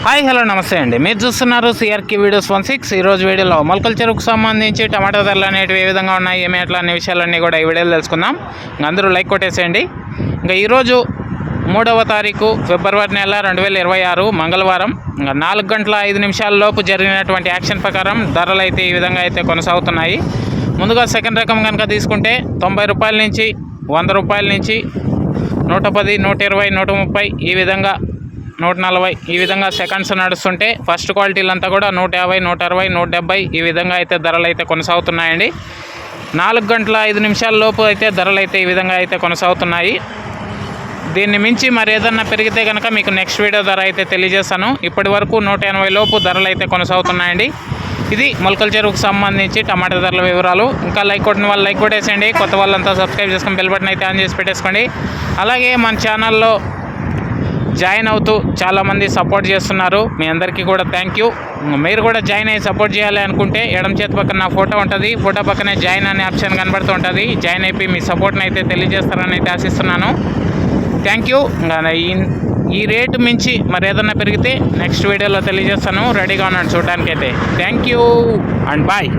Hi hello నమస్తే అండి. మీరు చూస్తున్నారు సిఆర్కే వీడియోస్ 16. ఈరోజు వీడియోలో మొలకల చెరుకు సంబంధించి టమాటా ధరలు అనేవి ఏ విధంగా ఉన్నాయి, ఏమి ఎట్లా అనే విషయాలన్నీ కూడా ఈ వీడియోలో తెలుసుకుందాం. అందరూ లైక్ కొట్టేసేయండి. ఇంకా ఈరోజు 3వ తారీఖు ఫిబ్రవరి నెల 2026 మంగళవారం 4 గంటల 5 నిమిషాల లోపు జరిగినటువంటి యాక్షన్ ప్రకారం ధరలు అయితే ఈ విధంగా అయితే కొనసాగుతున్నాయి. ముందుగా సెకండ్ రకం కనుక తీసుకుంటే 90 రూపాయల నుంచి 100 రూపాయల నుంచి 110, 120, 130 ఈ విధంగా 140 ఈ విధంగా సెకండ్స్ నడుస్తుంటే ఫస్ట్ క్వాలిటీలంతా కూడా 150, 160, 170 ఈ విధంగా అయితే ధరలు అయితే కొనసాగుతున్నాయండి. 4 గంటల 5 నిమిషాల లోపు అయితే ధరలు అయితే ఈ విధంగా అయితే కొనసాగుతున్నాయి. దీన్ని మించి మరి ఏదన్నా పెరిగితే కనుక మీకు నెక్స్ట్ వీడియో ధర అయితే తెలియజేస్తాను. ఇప్పటి వరకు 180 లోపు ధరలు అయితే కొనసాగుతున్నాయండి. ఇది మొలకల చెరువుకు సంబంధించి టమాటా ధరల వివరాలు. ఇంకా లైక్ కొట్టిన వాళ్ళు లైక్ కొట్టేసేయండి. కొత్త వాళ్ళంతా సబ్స్క్రైబ్ చేసుకొని బెల్ బటన్ అయితే ఆన్ చేసి పెట్టేసుకోండి. అలాగే మన ఛానల్లో జాయిన్ అవుతూ చాలామంది సపోర్ట్ చేస్తున్నారు. మీ అందరికీ కూడా థ్యాంక్ యూ. మీరు కూడా జాయిన్ అయ్యి సపోర్ట్ చేయాలి అనుకుంటే ఎడమ చేతి పక్కన నా ఫోటో ఉంటుంది. ఫోటో పక్కనే జాయిన్ అనే ఆప్షన్ కనబడుతూ ఉంటుంది. జాయిన్ అయిపోయి మీ సపోర్ట్ని అయితే తెలియజేస్తారని అయితే ఆశిస్తున్నాను. Thank you. ఈ రేటు మించి మరి ఏదన్నా పెరిగితే నెక్స్ట్ వీడియోలో తెలియజేస్తాను. రెడీగా ఉన్నాను చూడడానికైతే. Thank you and bye.